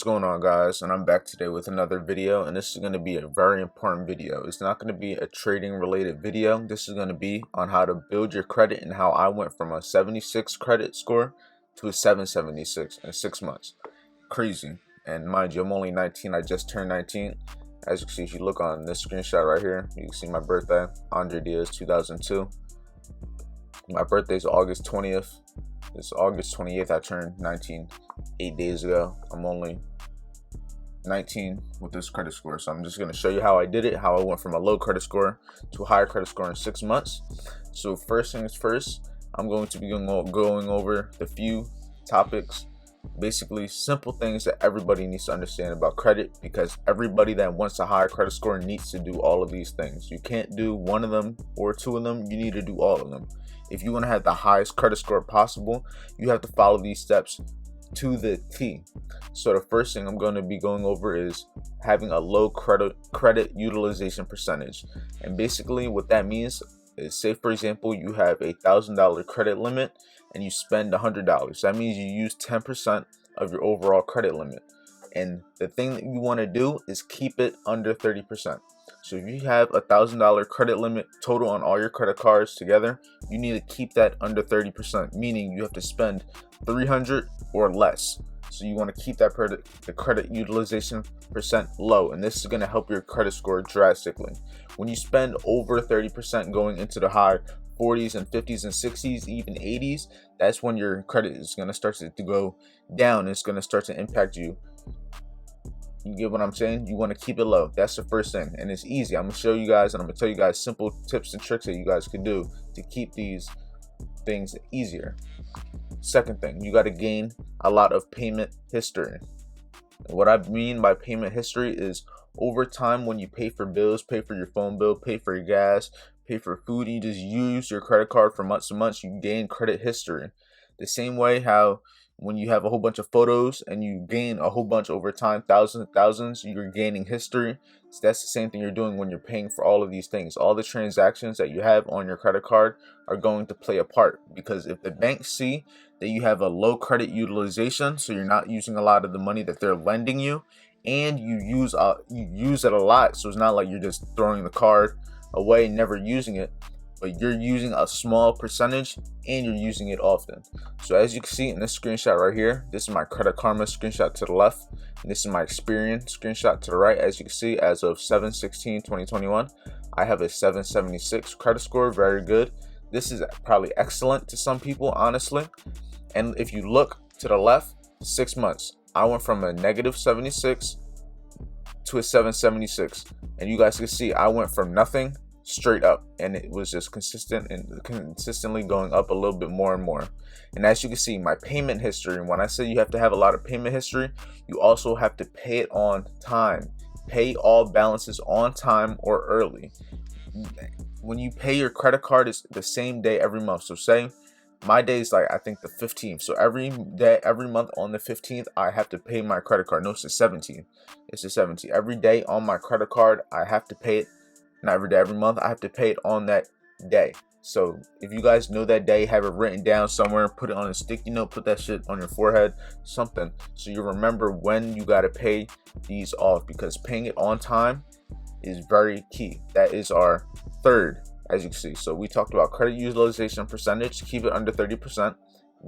What's going on, guys? And I'm back today with another video, and this is going to be a very important video. It's not going to be a trading related video. This is going to be on how to build your credit and how I went from a 76 credit score to a 776 in 6 months. Crazy. And mind you, I'm only 19. I just turned 19. As you can see, if you look on this screenshot right here, you can see my birthday, Andre Diaz 2002. My birthday is August 20th. It's August 28th. I turned 19 8 days ago. I'm only 19 with this credit score. So I'm just going to show you how I did it, how I went from a low credit score to a higher credit score in 6 months. So first things first, I'm going to be going over the few topics, basically simple things that everybody needs to understand about credit, because everybody that wants a higher credit score needs to do all of these things. You can't do one of them or two of them. You need to do all of them. If you want to have the highest credit score possible, you have to follow these steps to the T. So the first thing I'm going to be going over is having a low credit utilization percentage. And basically what that means is, say for example, you have $1,000 credit limit and you spend $100. That means you use 10% of your overall credit limit. And the thing that you want to do is keep it under 30%. So if you have $1,000 credit limit total on all your credit cards together, you need to keep that under 30%, meaning you have to spend $300 or less. So you want to keep that the credit utilization percent low, and this is going to help your credit score drastically. When you spend over 30% going into the high 40s and 50s and 60s, even 80s, that's when your credit is going to start to go down. It's going to start to impact you. You get what I'm saying? You want to keep it low. That's the first thing, and it's easy. I'm going to show you guys, and I'm going to tell you guys simple tips and tricks that you guys can do to keep these things easier. Second thing, you got to gain a lot of payment history. And what I mean by payment history is, over time, when you pay for bills, pay for your phone bill, pay for your gas, pay for food, you just use your credit card for months and months, you gain credit history. The same way how when you have a whole bunch of photos and you gain a whole bunch over time, thousands and thousands, you're gaining history. So that's the same thing you're doing when you're paying for all of these things. All the transactions that you have on your credit card are going to play a part, because if the banks see that you have a low credit utilization, so you're not using a lot of the money that they're lending you, and you use it a lot, so it's not like you're just throwing the card away and never using it, but you're using a small percentage and you're using it often. So as you can see in this screenshot right here, this is my Credit Karma screenshot to the left, and this is my Experian screenshot to the right. As you can see, as of 7/16/2021, I have a 776 credit score. Very good. This is probably excellent to some people, honestly. And if you look to the left, 6 months, I went from a negative 76 to a 776, and you guys can see I went from nothing straight up, and it was just consistent and consistently going up a little bit more and more. And as you can see, my payment history, and when I say you have to have a lot of payment history, you also have to pay it on time. Pay all balances on time or early. When you pay your credit card, it's the same day every month. So say my day is like, I think, the 15th. So every day, every month on the 15th, I have to pay my credit card. No, it's the 17th. It's the 17th. Every day on my credit card, I have to pay it. Not every day, every month, I have to pay it on that day. So if you guys know that day, have it written down somewhere, put it on a sticky note, put that shit on your forehead, something, so you remember when you got to pay these off, because paying it on time is very key. That is our third, as you can see. So we talked about credit utilization percentage, keep it under 30%,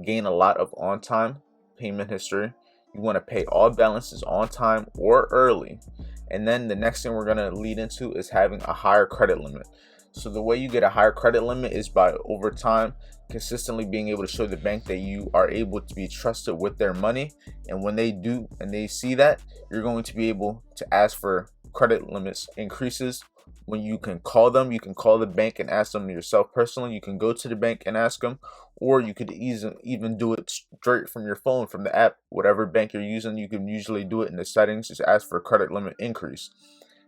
gain a lot of on-time payment history. You want to pay all balances on time or early. And then the next thing we're going to lead into is having a higher credit limit. So the way you get a higher credit limit is by, over time, consistently being able to show the bank that you are able to be trusted with their money. And when they do and they see that, you're going to be able to ask for credit limits increases. When you can call them, you can call the bank and ask them yourself personally. You can go to the bank and ask them, or you could even do it straight from your phone, from the app. Whatever bank you're using, you can usually do it in the settings. Just ask for a credit limit increase,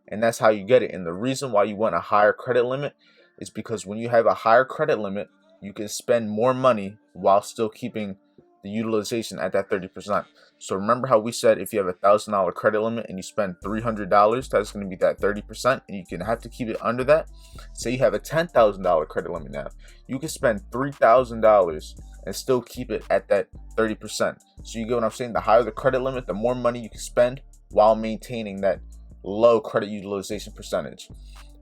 and that's how you get it. And the reason why you want a higher credit limit is because when you have a higher credit limit, you can spend more money while still keeping the utilization at that 30%. So remember how we said if you have $1,000 credit limit and you spend $300, that's going to be that 30%, and you can have to keep it under that. Say you have a $10,000 credit limit now, you can spend $3,000 and still keep it at that 30%. So you get what I'm saying? The higher the credit limit, the more money you can spend while maintaining that low credit utilization percentage.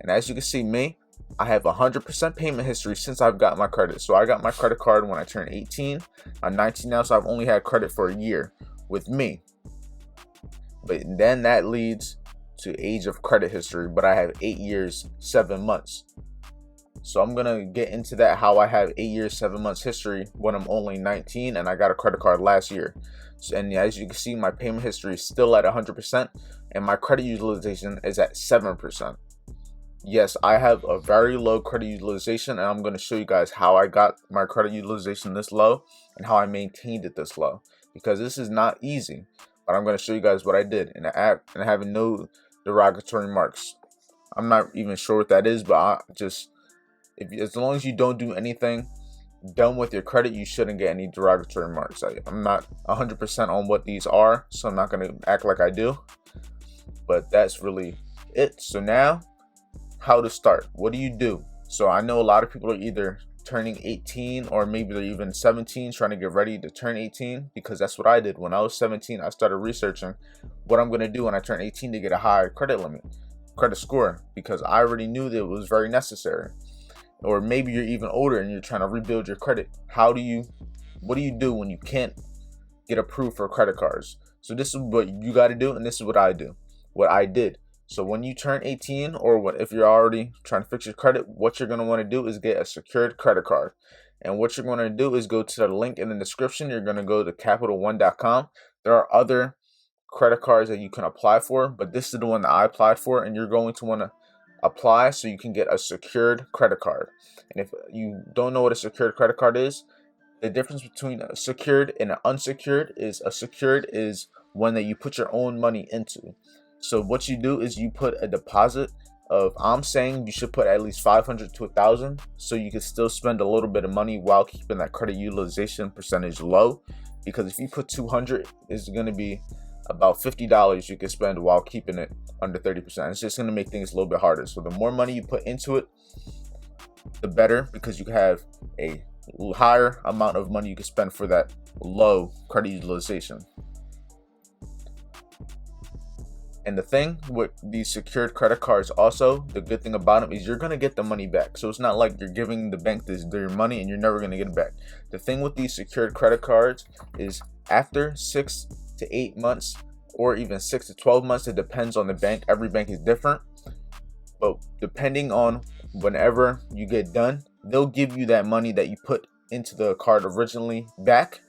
And as you can see, me, I have 100% payment history since I've got my credit. So I got my credit card when I turned 18. I'm 19 now, so I've only had credit for a year with me. But then that leads to age of credit history, but I have 8 years, 7 months. So I'm going to get into that, how I have 8 years, 7 months history when I'm only 19 and I got a credit card last year. So, and as you can see, my payment history is still at 100% and my credit utilization is at 7%. Yes, I have a very low credit utilization, and I'm going to show you guys how I got my credit utilization this low and how I maintained it this low, because this is not easy. But I'm going to show you guys what I did, and I have no derogatory marks. I'm not even sure what that is, but as long as you don't do anything dumb with your credit, you shouldn't get any derogatory marks. I'm not 100% on what these are, so I'm not going to act like I do. But that's really it. So now, how to start? What do you do? So I know a lot of people are either turning 18 or maybe they're even 17, trying to get ready to turn 18, because that's what I did. When I was 17, I started researching what I'm going to do when I turn 18 to get a higher credit score, because I already knew that it was very necessary. Or maybe you're even older and you're trying to rebuild your credit. What do you do when you can't get approved for credit cards? So this is what you got to do, and this is what I did. So when you turn 18, or if you're already trying to fix your credit, what you're going to want to do is get a secured credit card. And what you're going to do is go to the link in the description. You're going to go to CapitalOne.com. There are other credit cards that you can apply for, but this is the one that I applied for, and you're going to want to apply so you can get a secured credit card. And if you don't know what a secured credit card is, the difference between a secured and an unsecured is a secured is one that you put your own money into. So what you do is you put a deposit of, I'm saying you should put at least 500 to 1,000, so you can still spend a little bit of money while keeping that credit utilization percentage low. Because if you put 200, it's going to be about $50 you can spend while keeping it under 30%. It's just going to make things a little bit harder. So the more money you put into it, the better, because you have a higher amount of money you can spend for that low credit utilization. And the thing with these secured credit cards also, the good thing about them is you're going to get the money back. So it's not like you're giving the bank their money and you're never going to get it back. The thing with these secured credit cards is after 6 to 8 months or even 6 to 12 months, it depends on the bank. Every bank is different. But depending on whenever you get done, they'll give you that money that you put into the card originally back.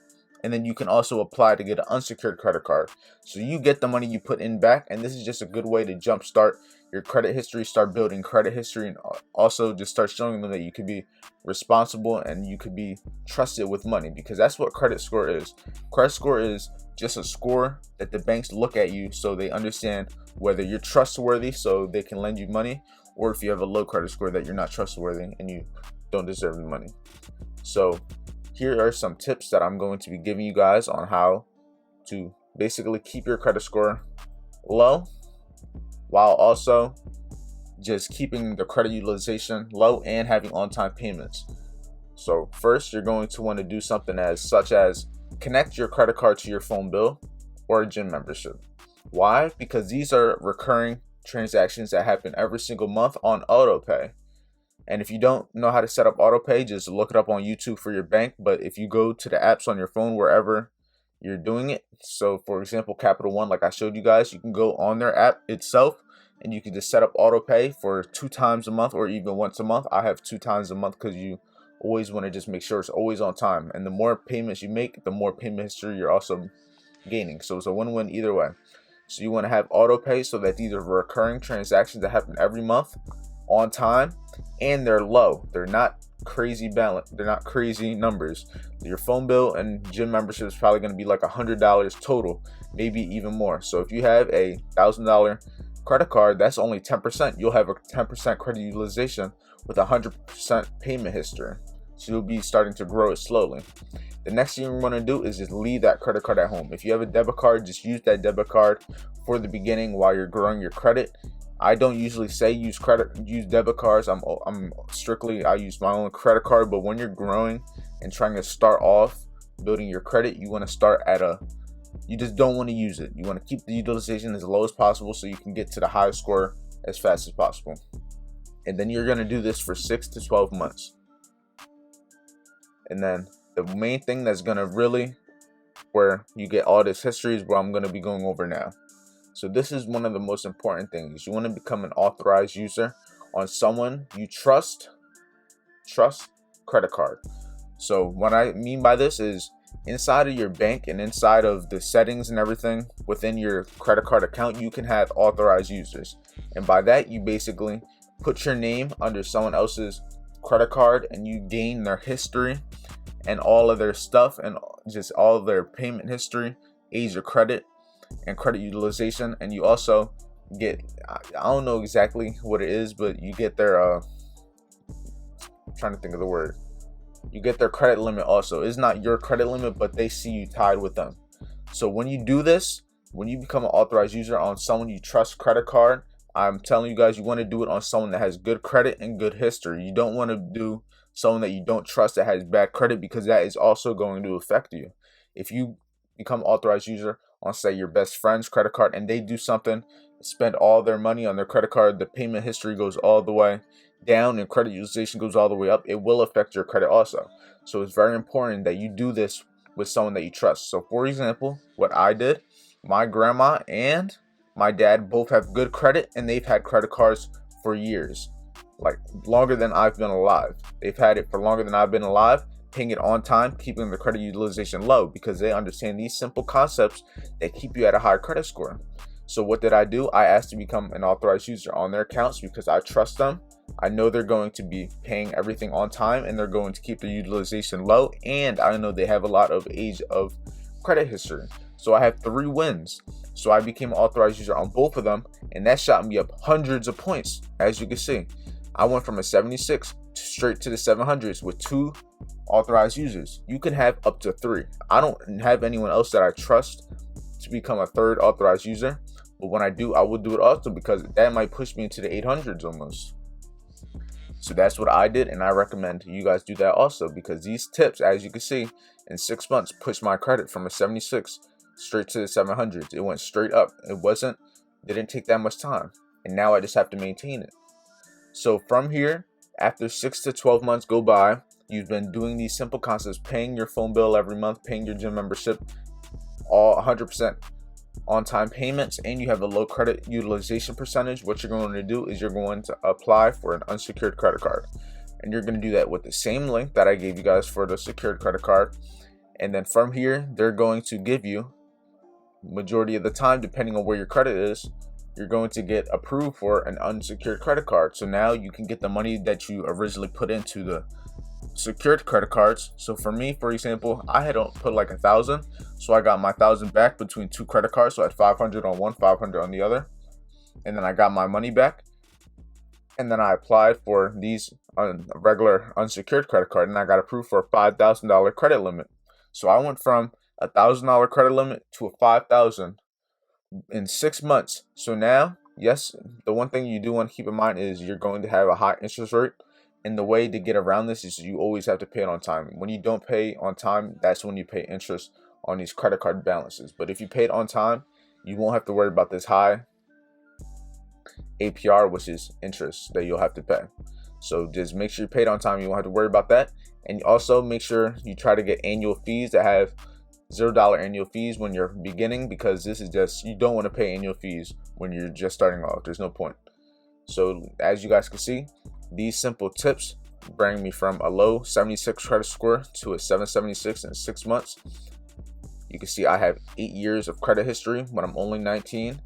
And then you can also apply to get an unsecured credit card. So you get the money you put in back, and this is just a good way to jumpstart your credit history, start building credit history, and also just start showing them that you could be responsible and you could be trusted with money, because that's what credit score is. Credit score is just a score that the banks look at you so they understand whether you're trustworthy so they can lend you money, or if you have a low credit score that you're not trustworthy and you don't deserve the money. So here are some tips that I'm going to be giving you guys on how to basically keep your credit score low while also just keeping the credit utilization low and having on-time payments. So first, you're going to want to do something such as connect your credit card to your phone bill or a gym membership. Why? Because these are recurring transactions that happen every single month on auto pay. And if you don't know how to set up auto pay, just look it up on YouTube for your bank. But if you go to the apps on your phone, wherever you're doing it, so for example, Capital One, like I showed you guys, you can go on their app itself and you can just set up auto pay for 2 times a month or even once a month. I have 2 times a month because you always want to just make sure it's always on time. And the more payments you make, the more payment history you're also gaining. So it's a win-win either way. So you want to have auto pay so that these are recurring transactions that happen every month on time, and they're low. They're not crazy balance. They're not crazy numbers. Your phone bill and gym membership is probably going to be like $100 total, maybe even more. So if you have a $1,000 credit card, that's only 10%. You'll have a 10% credit utilization with 100% payment history. So you'll be starting to grow it slowly. The next thing you want to do is just leave that credit card at home. If you have a debit card, just use that debit card for the beginning while you're growing your credit. I don't usually say use debit cards. I'm strictly, I use my own credit card. But when you're growing and trying to start off building your credit, you want to start at you just don't want to use it. You want to keep the utilization as low as possible so you can get to the highest score as fast as possible. And then you're going to do this for 6 to 12 months. And then the main thing that's going to really, where you get all this history, is what I'm going to be going over now. So this is one of the most important things. You want to become an authorized user on someone you trust credit card. So what I mean by this is, inside of your bank and inside of the settings and everything within your credit card account, you can have authorized users. And by that, you basically put your name under someone else's credit card and you gain their history and all of their stuff and just all of their payment history, age of credit, and credit utilization. And you also get, I don't know exactly what it is, but you get their I'm trying to think of the word. You get their credit limit also. It's not your credit limit, but they see you tied with them. So when you do this, when you become an authorized user on someone you trust credit card, I'm telling you guys, you want to do it on someone that has good credit and good history. You don't want to do someone that you don't trust that has bad credit, because that is also going to affect you. If you become authorized user on, say, your best friend's credit card and they do something, spend all their money on their credit card, the payment history goes all the way down and credit utilization goes all the way up, it will affect your credit also. So it's very important that you do this with someone that you trust. So for example, what I did, my grandma and my dad both have good credit and they've had credit cards for years, like longer than I've been alive. They've had it for longer than I've been alive, paying it on time, keeping the credit utilization low, because they understand these simple concepts that keep you at a high credit score. So what did I do? I asked to become an authorized user on their accounts because I trust them. I know they're going to be paying everything on time and they're going to keep their utilization low, and I know they have a lot of age of credit history. So I have 3 wins. So I became an authorized user on both of them, and that shot me up hundreds of points. As you can see, I went from a 76 straight to the 700s with 2 authorized users. You can have up to 3. I don't have anyone else that I trust to become a 3rd authorized user, but when I do, I will do it also, because that might push me into the 800s almost. So that's what I did, and I recommend you guys do that also, because these tips, as you can see, in 6 months pushed my credit from a 76 straight to the 700s. It went straight up. It didn't take that much time, and now I just have to maintain it. So from here, after 6 to 12 months go by, you've been doing these simple concepts, paying your phone bill every month, paying your gym membership, all 100% on-time payments, and you have a low credit utilization percentage. What you're going to do is you're going to apply for an unsecured credit card, and you're going to do that with the same link that I gave you guys for the secured credit card. And then from here, they're going to give you, majority of the time, depending on where your credit is, you're going to get approved for an unsecured credit card. So now you can get the money that you originally put into the secured credit cards. So for me, for example, I had put like 1,000, so I got my 1,000 back between 2 credit cards. So I had 500 on one, 500 on the other, and then I got my money back. And then I applied for these regular unsecured credit card, and I got approved for a $5,000 credit limit. So I went from a $1,000 credit limit to a $5,000 in 6 months. So now, yes, the one thing you do want to keep in mind is you're going to have a high interest rate. And the way to get around this is you always have to pay it on time. When you don't pay on time, that's when you pay interest on these credit card balances. But if you pay it on time, you won't have to worry about this high APR, which is interest that you'll have to pay. So just make sure you pay it on time. You won't have to worry about that. And also make sure you try to get annual fees that have $0 annual fees when you're beginning, because this is just, you don't want to pay annual fees when you're just starting off. There's no point. So as you guys can see, these simple tips bring me from a low 76 credit score to a 776 in 6 months. You can see I have 8 years of credit history when I'm only 19,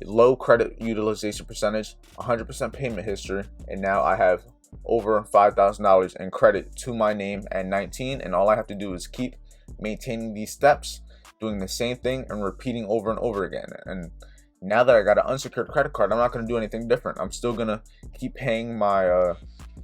low credit utilization percentage, 100% payment history, and now I have over $5,000 in credit to my name at 19, and all I have to do is keep maintaining these steps, doing the same thing and repeating over and over again. And now that I got an unsecured credit card, I'm not going to do anything different. I'm still going to keep paying my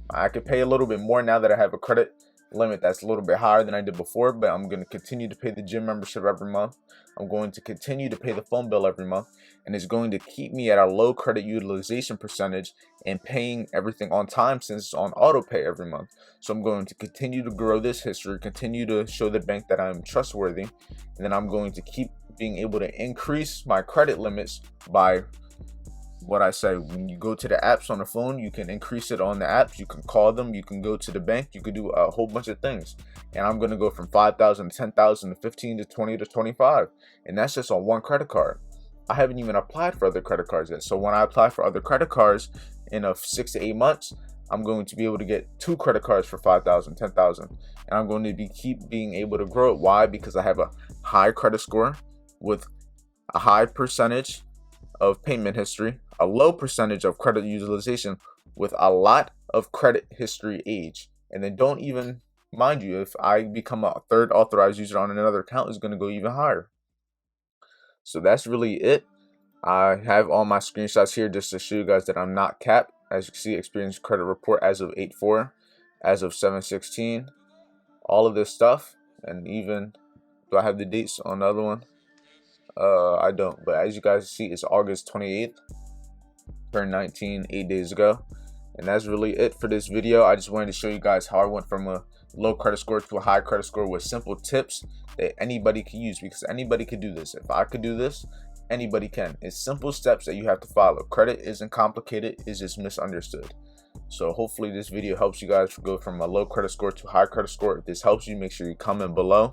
I could pay a little bit more now that I have a credit limit that's a little bit higher than I did before, but I'm going to continue to pay the gym membership every month. I'm going to continue to pay the phone bill every month, and it's going to keep me at a low credit utilization percentage and paying everything on time since it's on auto pay every month. So I'm going to continue to grow this history, continue to show the bank that I'm trustworthy, and then I'm going to keep being able to increase my credit limits by what I say. When you go to the apps on the phone, you can increase it on the apps, you can call them, you can go to the bank, you could do a whole bunch of things. And I'm going to go from 5,000 to 10,000 to 15 to 20 to 25, and that's just on one credit card. I haven't even applied for other credit cards yet. So when I apply for other credit cards in 6 to 8 months, I'm going to be able to get 2 credit cards for 5,000, 10,000, and I'm going to keep being able to grow it. Why? Because I have a high credit score with a high percentage of payment history, a low percentage of credit utilization with a lot of credit history age. And then don't even, mind you, if I become a third authorized user on another account, it's going to go even higher. So that's really it. I have all my screenshots here just to show you guys that I'm not capped. As you can see, experience credit report as of 8/4, as of 7/16, all of this stuff. And even, do I have the dates on the other one? I don't, but as you guys see, it's August 28th, turned 19, 8 days ago. And that's really it for this video. I just wanted to show you guys how I went from a low credit score to a high credit score with simple tips that anybody can use, because anybody could do this. If I could do this, anybody can. It's simple steps that you have to follow. Credit isn't complicated, it's just misunderstood. So hopefully this video helps you guys go from a low credit score to high credit score. If this helps you, make sure you comment below.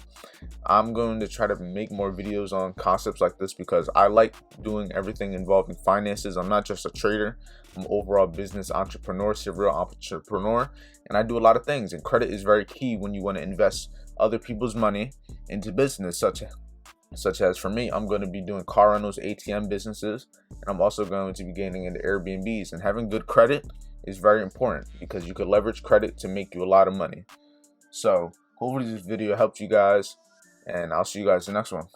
I'm going to try to make more videos on concepts like this because I like doing everything involving finances. I'm not just a trader, I'm an overall business entrepreneur, serial entrepreneur, and I do a lot of things. And credit is very key when you want to invest other people's money into business, such as for me, I'm going to be doing car rentals, ATM businesses, and I'm also going to be getting into Airbnbs. And having good credit is very important because you could leverage credit to make you a lot of money. So hopefully this video helped you guys, and I'll see you guys in the next one.